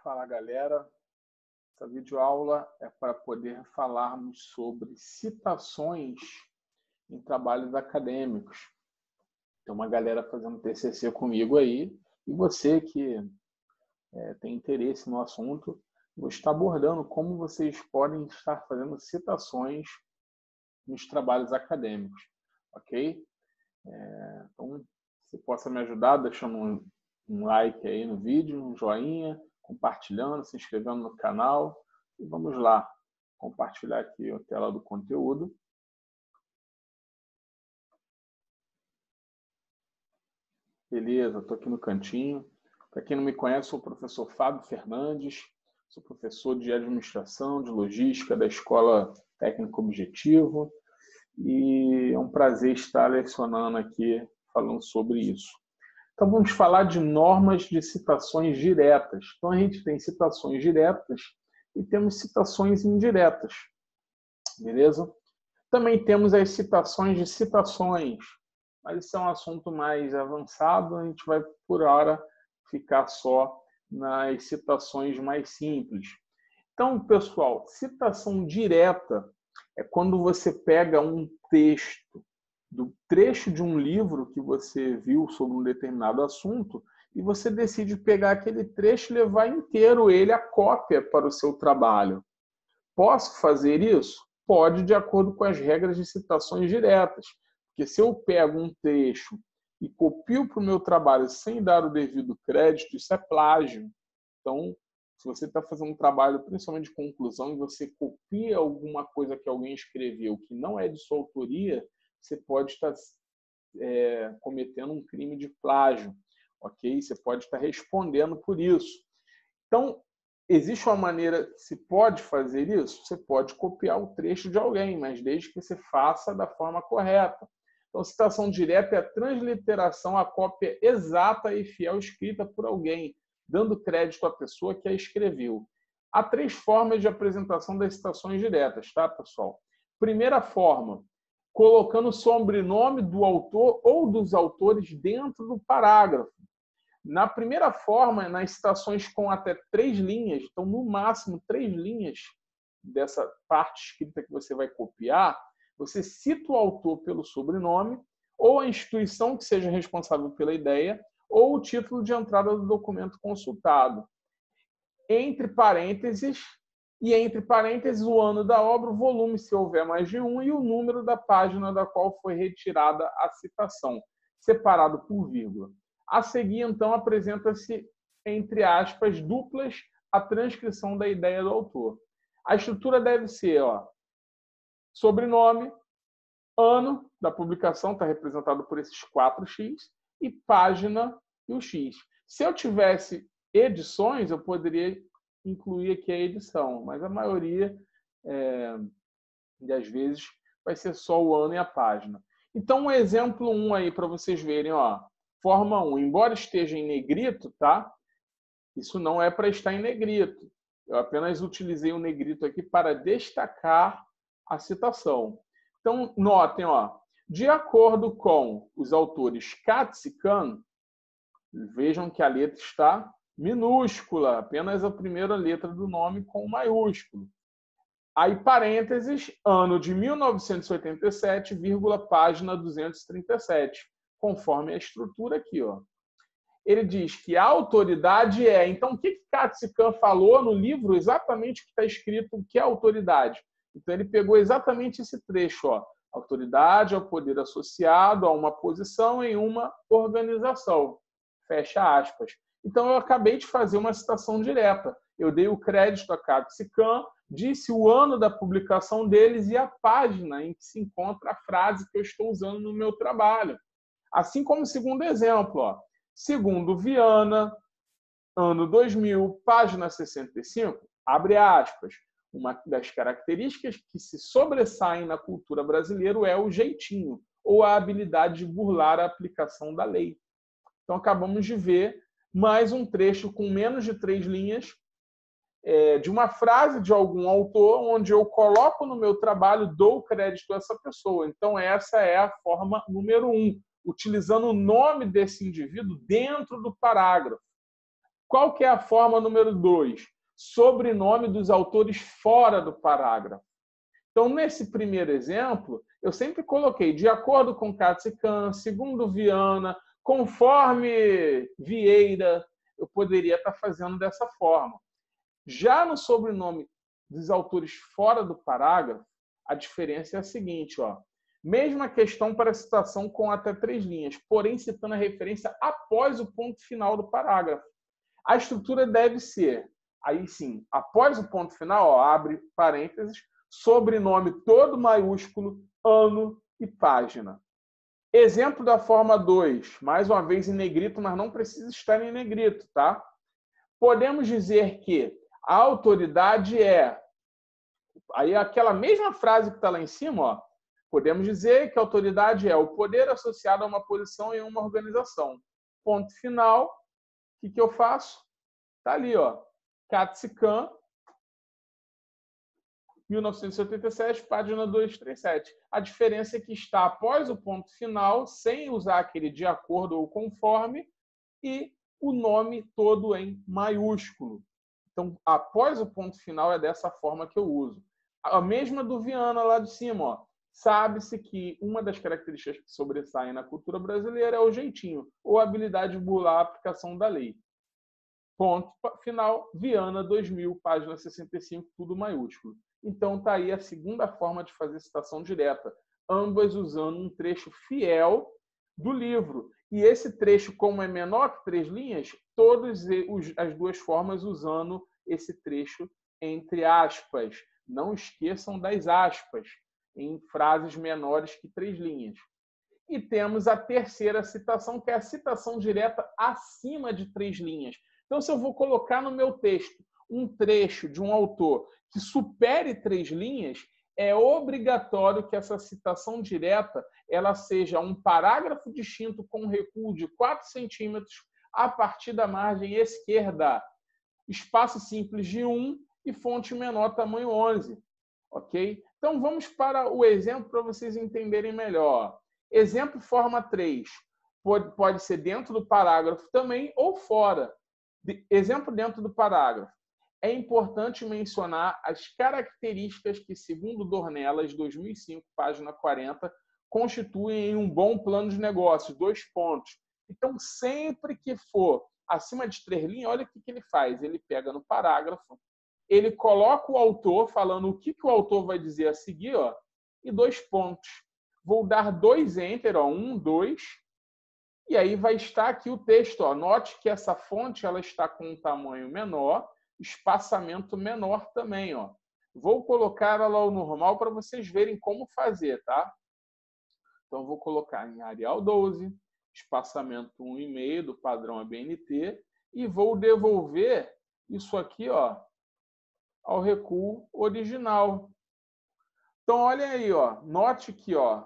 Fala, galera. Essa videoaula é para poder falarmos sobre citações em trabalhos acadêmicos. Tem uma galera fazendo TCC comigo aí, e você que tem interesse no assunto, vou estar abordando como vocês podem estar fazendo citações nos trabalhos acadêmicos, ok? Então, se possa me ajudar deixando um like aí no vídeo, um joinha, compartilhando, se inscrevendo no canal. E vamos lá, compartilhar aqui a tela do conteúdo. Beleza, estou aqui no cantinho. Para quem não me conhece, sou o professor Fábio Fernandes, sou professor de administração, de logística da Escola Técnico Objetivo. E é um prazer estar lecionando aqui, falando sobre isso. Então, vamos falar de normas de citações diretas. Então, a gente tem citações diretas e temos citações indiretas. Beleza? Também temos as citações de citações, mas isso é um assunto mais avançado, a gente vai, por hora, ficar só nas citações mais simples. Então, pessoal, citação direta é quando você pega um texto, do trecho de um livro que você viu sobre um determinado assunto e você decide pegar aquele trecho e levar inteiro ele a cópia para o seu trabalho. Posso fazer isso? Pode, de acordo com as regras de citações diretas. Porque se eu pego um trecho e copio para o meu trabalho sem dar o devido crédito, isso é plágio. Então, se você está fazendo um trabalho, principalmente de conclusão, e você copia alguma coisa que alguém escreveu que não é de sua autoria, você pode estar cometendo um crime de plágio, ok? Você pode estar respondendo por isso. Então, existe uma maneira que se pode fazer isso? Você pode copiar o trecho de alguém, mas desde que você faça da forma correta. Então, citação direta é a transliteração, a cópia exata e fiel escrita por alguém, dando crédito à pessoa que a escreveu. Há 3 formas de apresentação das citações diretas, tá, pessoal? Primeira forma, colocando o sobrenome do autor ou dos autores dentro do parágrafo. Na primeira forma, nas citações com até 3 linhas, então no máximo 3 linhas dessa parte escrita que você vai copiar, você cita o autor pelo sobrenome, ou a instituição que seja responsável pela ideia, ou o título de entrada do documento consultado. Entre parênteses, e entre parênteses o ano da obra, o volume, se houver mais de um, e o número da página da qual foi retirada a citação, separado por vírgula. A seguir, então, apresenta-se, entre aspas, duplas, a transcrição da ideia do autor. A estrutura deve ser sobrenome, ano da publicação, está representado por esses 4x, e página e o x. Se eu tivesse edições, eu poderia incluir aqui a edição, mas a maioria das vezes vai ser só o ano e a página. Então, um exemplo 1 aí para vocês verem, forma 1, embora esteja em negrito, tá? Isso não é para estar em negrito. Eu apenas utilizei o negrito aqui para destacar a citação. Então, notem, de acordo com os autores Katz e Kahn, vejam que a letra está minúscula, apenas a primeira letra do nome com maiúsculo. Aí, parênteses, ano de 1987, vírgula, página 237, conforme a estrutura aqui. Ele diz que a autoridade é... Então, o que Katz e Kahn falou no livro? Exatamente o que está escrito, o que é autoridade. Então, ele pegou exatamente esse trecho. Autoridade é o poder associado a uma posição em uma organização. Fecha aspas. Então, eu acabei de fazer uma citação direta. Eu dei o crédito a Katz e Kahn, disse o ano da publicação deles e a página em que se encontra a frase que eu estou usando no meu trabalho. Assim como o segundo exemplo. Segundo Viana, ano 2000, página 65, abre aspas. Uma das características que se sobressaem na cultura brasileira é o jeitinho, ou a habilidade de burlar a aplicação da lei. Então, acabamos de ver mais um trecho com menos de 3 linhas de uma frase de algum autor, onde eu coloco no meu trabalho, dou crédito a essa pessoa. Então, essa é a forma número 1, utilizando o nome desse indivíduo dentro do parágrafo. Qual que é a forma número 2? Sobrenome dos autores fora do parágrafo. Então, nesse primeiro exemplo, eu sempre coloquei de acordo com Katz e Kahn, segundo Viana, conforme Vieira, eu poderia estar fazendo dessa forma. Já no sobrenome dos autores fora do parágrafo, a diferença é a seguinte, ó. Mesma questão para a citação com até 3 linhas, porém citando a referência após o ponto final do parágrafo. A estrutura deve ser, aí sim, após o ponto final, ó, abre parênteses, sobrenome todo maiúsculo, ano e página. Exemplo da forma 2, mais uma vez em negrito, mas não precisa estar em negrito, tá? Podemos dizer que a autoridade é... Aí aquela mesma frase que está lá em cima, ó, podemos dizer que a autoridade é o poder associado a uma posição em uma organização. Ponto final. O que eu faço? Está ali, ó. Katz e Kahn, 1987, página 237. A diferença é que está após o ponto final, sem usar aquele de acordo ou conforme, e o nome todo em maiúsculo. Então, após o ponto final, é dessa forma que eu uso. A mesma do Viana lá de cima, ó. Sabe-se que uma das características que sobressaem na cultura brasileira é o jeitinho, ou a habilidade de burlar a aplicação da lei. Ponto final, Viana 2000, página 65, tudo maiúsculo. Então, está aí a segunda forma de fazer citação direta, ambas usando um trecho fiel do livro. E esse trecho, como é menor que 3 linhas, todas as duas formas usando esse trecho entre aspas. Não esqueçam das aspas em frases menores que 3 linhas. E temos a terceira citação, que é a citação direta acima de 3 linhas. Então, se eu vou colocar no meu texto um trecho de um autor que supere 3 linhas, é obrigatório que essa citação direta ela seja um parágrafo distinto com recuo de 4 centímetros a partir da margem esquerda, espaço simples de 1 e fonte menor, tamanho 11. Ok? Então, vamos para o exemplo para vocês entenderem melhor. Exemplo forma 3. Pode ser dentro do parágrafo também ou fora. Exemplo dentro do parágrafo. É importante mencionar as características que, segundo Dornelas, 2005, página 40, constituem um bom plano de negócios. 2 pontos. Então, sempre que for acima de 3 linhas, olha o que ele faz. Ele pega no parágrafo, ele coloca o autor, falando o que o autor vai dizer a seguir, ó, e 2 pontos. Vou dar 2 enter, ó, 1, 2, e aí vai estar aqui o texto. Ó. Note que essa fonte ela está com um tamanho menor, espaçamento menor também. Ó. Vou colocar ela ao normal para vocês verem como fazer, tá? Então, vou colocar em Arial 12, espaçamento 1,5 do padrão ABNT, e vou devolver isso aqui, ó, ao recuo original. Então, olha aí, ó. Note que, ó,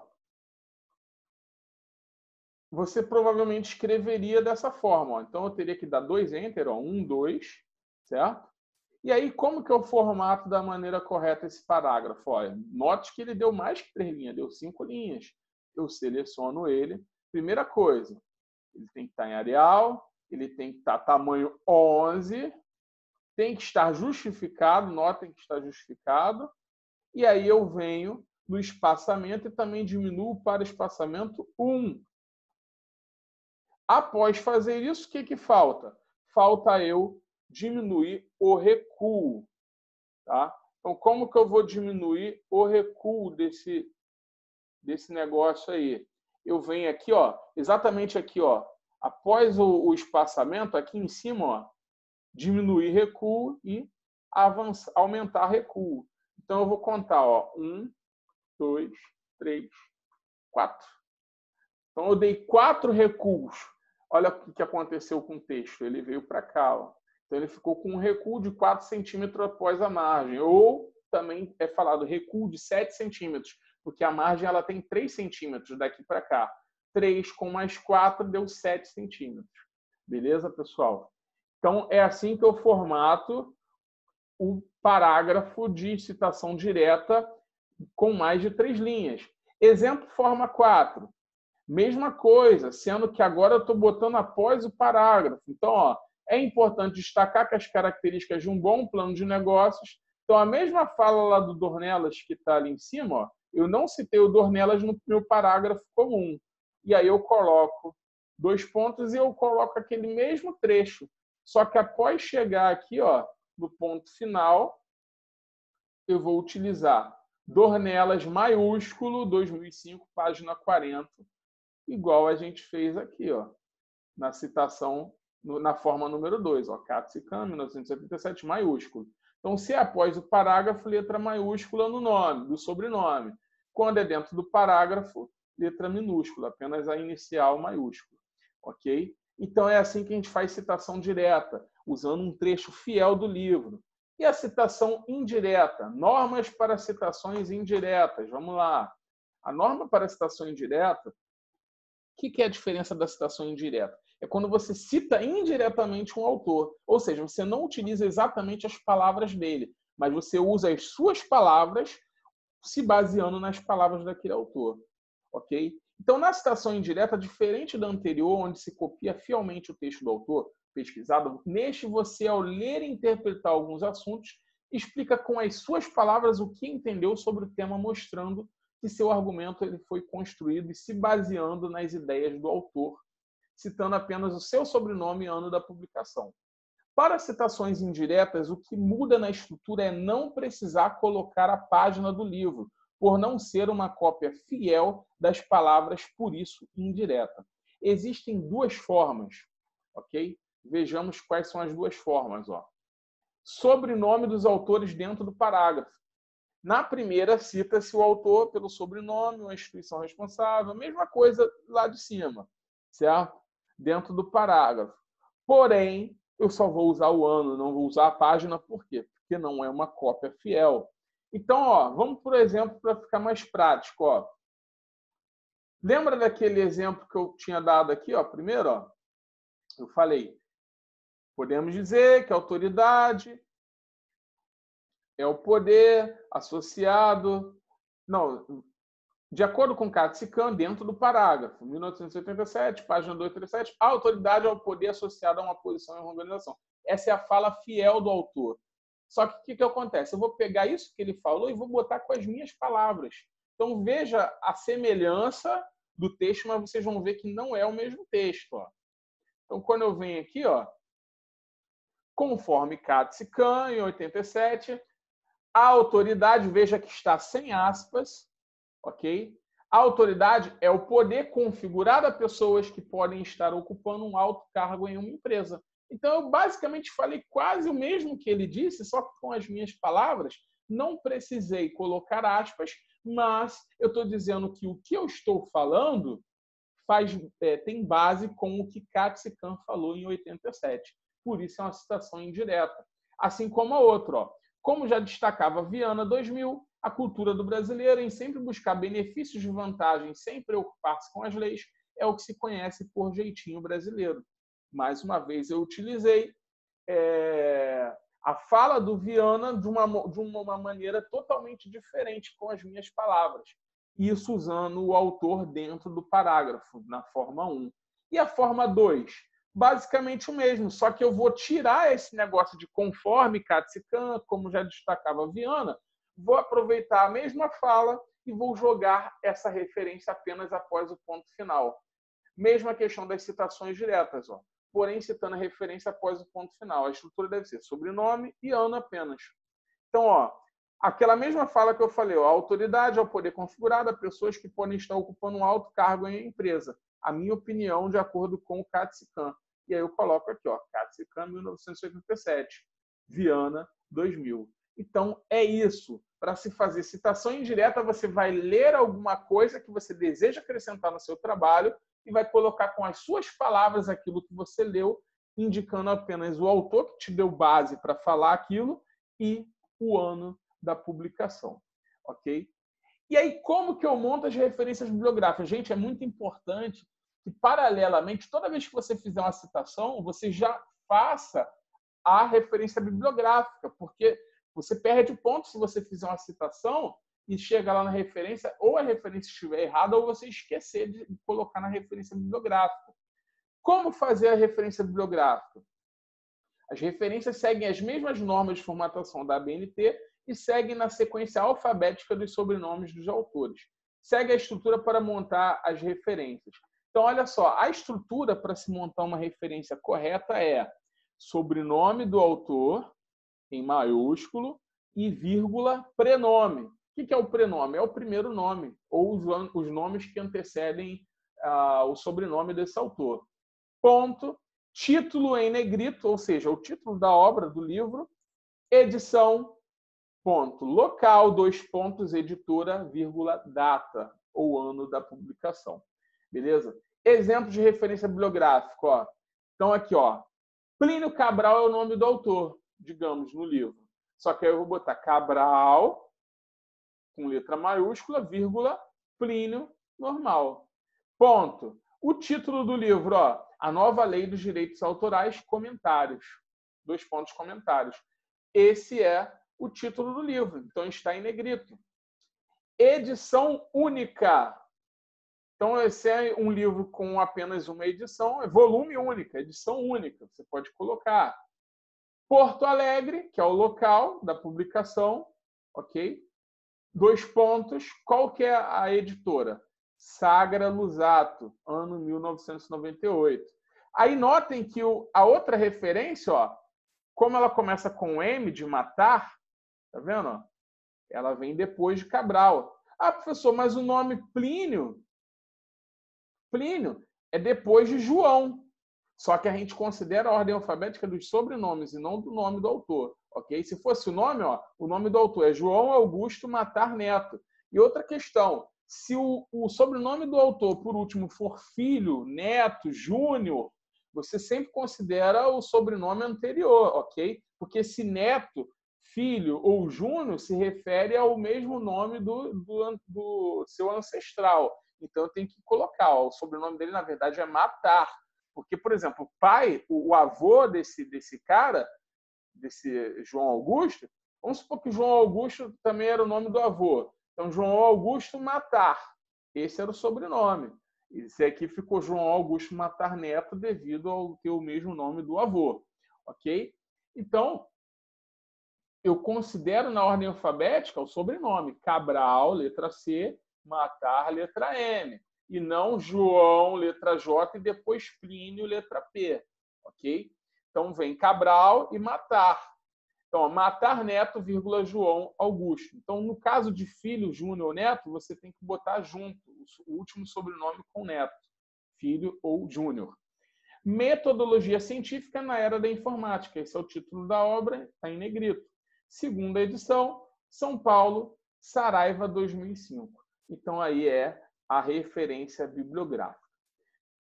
você provavelmente escreveria dessa forma. Ó. Então, eu teria que dar 2 enter, ó, 1, 2, certo? E aí, como que é o formato da maneira correta esse parágrafo? Ó, note que ele deu mais que 3 linhas, deu 5 linhas. Eu seleciono ele. Primeira coisa, ele tem que estar em Arial, ele tem que estar tamanho 11, tem que estar justificado, notem que está justificado, e aí eu venho no espaçamento e também diminuo para espaçamento 1. Após fazer isso, o que falta? Falta eu diminuir o recuo. Tá? Então, como que eu vou diminuir o recuo desse negócio aí? Eu venho aqui, ó, exatamente aqui, ó, após o espaçamento, aqui em cima, ó, diminuir recuo e aumentar recuo. Então, eu vou contar, ó, 1, 2, 3, 4. Então, eu dei 4 recuos. Olha o que aconteceu com o texto. Ele veio para cá. Ó. Então, ele ficou com um recuo de 4 centímetros após a margem. Ou também é falado recuo de 7 centímetros, porque a margem ela tem 3 centímetros daqui para cá. 3 com mais 4 deu 7 centímetros. Beleza, pessoal? Então, é assim que eu formato o parágrafo de citação direta com mais de 3 linhas. Exemplo, forma 4. Mesma coisa, sendo que agora eu estou botando após o parágrafo. Então, ó, É importante destacar que as características de um bom plano de negócios. Então, a mesma fala lá do Dornelas que está ali em cima, ó, eu não citei o Dornelas no meu parágrafo comum. E aí eu coloco 2 pontos e eu coloco aquele mesmo trecho. Só que após chegar aqui, ó, no ponto final, eu vou utilizar Dornelas maiúsculo, 2005, página 40, igual a gente fez aqui, ó, na citação, na forma número 2, Katz-Kahn, 1977, maiúsculo. Então, se é após o parágrafo, letra maiúscula no nome, do sobrenome. Quando é dentro do parágrafo, letra minúscula, apenas a inicial maiúscula. Ok? Então, é assim que a gente faz citação direta, usando um trecho fiel do livro. E a citação indireta? Normas para citações indiretas. Vamos lá. A norma para citação indireta, o que é a diferença da citação indireta? É quando você cita indiretamente um autor. Ou seja, você não utiliza exatamente as palavras dele, mas você usa as suas palavras se baseando nas palavras daquele autor. Ok? Então, na citação indireta, diferente da anterior, onde se copia fielmente o texto do autor pesquisado, neste você, ao ler e interpretar alguns assuntos, explica com as suas palavras o que entendeu sobre o tema, mostrando que seu argumento ele foi construído e se baseando nas ideias do autor, citando apenas o seu sobrenome e ano da publicação. Para citações indiretas, o que muda na estrutura é não precisar colocar a página do livro, por não ser uma cópia fiel das palavras, por isso indireta. Existem 2 formas, ok? Vejamos quais são as 2 formas. Ó. Sobrenome dos autores dentro do parágrafo. Na primeira, cita-se o autor pelo sobrenome, uma instituição responsável, mesma coisa lá de cima, certo? Dentro do parágrafo. Porém, eu só vou usar o ano, não vou usar a página, por quê? Porque não é uma cópia fiel. Então, ó, vamos, por exemplo, para ficar mais prático. Ó. Lembra daquele exemplo que eu tinha dado aqui? Ó? Primeiro, ó, eu falei, podemos dizer que a autoridade é o poder associado... Não, de acordo com Katz-Kahn, dentro do parágrafo, 1987, página 237, a autoridade é o poder associado a uma posição em uma organização. Essa é a fala fiel do autor. Só que o que acontece? Eu vou pegar isso que ele falou e vou botar com as minhas palavras. Então, veja a semelhança do texto, mas vocês vão ver que não é o mesmo texto. Ó. Então, quando eu venho aqui, ó, conforme Katz-Kahn, em 87, a autoridade, veja que está sem aspas, ok? A autoridade é o poder configurado a pessoas que podem estar ocupando um alto cargo em uma empresa. Então, eu basicamente falei quase o mesmo que ele disse, só que com as minhas palavras. Não precisei colocar aspas, mas eu estou dizendo que o que eu estou falando tem base com o que Katz-Kahn falou em 87. Por isso é uma citação indireta. Assim como a outra. Ó. Como já destacava Viana 2000, a cultura do brasileiro em sempre buscar benefícios de vantagem sem preocupar-se com as leis é o que se conhece por jeitinho brasileiro. Mais uma vez, eu utilizei a fala do Viana de uma maneira totalmente diferente com as minhas palavras. Isso usando o autor dentro do parágrafo, na forma 1. E a forma 2? Basicamente o mesmo, só que eu vou tirar esse negócio de conforme Katz-Kahn, como já destacava Viana, vou aproveitar a mesma fala e vou jogar essa referência apenas após o ponto final. Mesma questão das citações diretas, ó. Porém citando a referência após o ponto final. A estrutura deve ser sobrenome e ano apenas. Então, ó, aquela mesma fala que eu falei, ó, a autoridade é o poder configurado a pessoas que podem estar ocupando um alto cargo em empresa. A minha opinião, de acordo com o Katz-Kahn. E aí eu coloco aqui, ó, Katz-Kahn, 1987, Viana, 2000. Então, é isso. Para se fazer citação indireta, você vai ler alguma coisa que você deseja acrescentar no seu trabalho e vai colocar com as suas palavras aquilo que você leu, indicando apenas o autor que te deu base para falar aquilo e o ano da publicação. Ok? E aí, como que eu monto as referências bibliográficas? Gente, é muito importante que, paralelamente, toda vez que você fizer uma citação, você já faça a referência bibliográfica, porque você perde ponto se você fizer uma citação e chega lá na referência, ou a referência estiver errada, ou você esquecer de colocar na referência bibliográfica. Como fazer a referência bibliográfica? As referências seguem as mesmas normas de formatação da ABNT e seguem na sequência alfabética dos sobrenomes dos autores. Segue a estrutura para montar as referências. Então, olha só, a estrutura para se montar uma referência correta é sobrenome do autor, em maiúsculo, e vírgula, prenome. O que é o prenome? É o primeiro nome, ou os nomes que antecedem o sobrenome desse autor. Ponto. Título em negrito, ou seja, o título da obra, do livro. Edição, ponto. Local, dois pontos, editora, vírgula, data, ou ano da publicação. Beleza? Exemplo de referência bibliográfica. Ó. Então, aqui, ó. Plínio Cabral é o nome do autor, digamos, no livro. Só que aí eu vou botar Cabral, com letra maiúscula, vírgula, Plínio, normal. Ponto. O título do livro, ó, A Nova Lei dos Direitos Autorais, comentários. Dois pontos, comentários. Esse é o título do livro, então está em negrito. Edição única. Então, esse é um livro com apenas uma edição, é volume única, edição única, você pode colocar. Porto Alegre, que é o local da publicação, ok? Dois pontos, qual que é a editora? Sagra Lusato, ano 1998. Aí notem que a outra referência, ó, como ela começa com M de matar, tá vendo? Ela vem depois de Cabral. Ah, professor, mas o nome Plínio é depois de João. Só que a gente considera a ordem alfabética dos sobrenomes e não do nome do autor, ok? Se fosse o nome, ó, o nome do autor é João Augusto Matar Neto. E outra questão, se o sobrenome do autor, por último, for Filho, Neto, Júnior, você sempre considera o sobrenome anterior, ok? Porque se Neto, Filho ou Júnior se refere ao mesmo nome do seu ancestral. Então, eu tenho que colocar, ó, o sobrenome dele, na verdade, é Matar. Porque, por exemplo, o pai, o avô desse cara, desse João Augusto, vamos supor que João Augusto também era o nome do avô. Então, João Augusto Matar. Esse era o sobrenome. Esse aqui ficou João Augusto Matar Neto devido ao ter o mesmo nome do avô. Ok? Então, eu considero na ordem alfabética o sobrenome. Cabral, letra C, Matar, letra M. E não João, letra J, e depois Plínio, letra P. Ok? Então, vem Cabral e Matar. Então, Matar Neto, vírgula, João Augusto. Então, no caso de filho, Júnior ou Neto, você tem que botar junto o último sobrenome com Neto. Filho ou Júnior. Metodologia científica na era da informática. Esse é o título da obra, está em negrito. Segunda edição, São Paulo, Saraiva, 2005. Então, aí é a referência bibliográfica.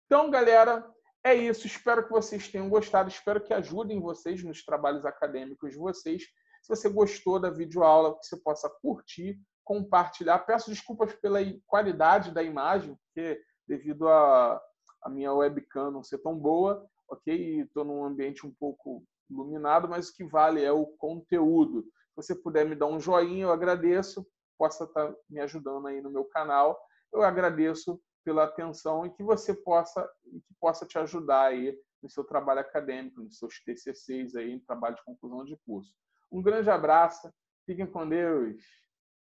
Então, galera, é isso. Espero que vocês tenham gostado. Espero que ajudem vocês nos trabalhos acadêmicos de vocês. Se você gostou da videoaula, que você possa curtir, compartilhar. Peço desculpas pela qualidade da imagem, porque devido a minha webcam não ser tão boa, ok? E estou num ambiente um pouco iluminado, mas o que vale é o conteúdo. Se você puder me dar um joinha, eu agradeço. Possa estar me ajudando aí no meu canal. Eu agradeço pela atenção e que você possa te ajudar aí no seu trabalho acadêmico, nos seus TCCs aí, em trabalho de conclusão de curso. Um grande abraço, fiquem com Deus.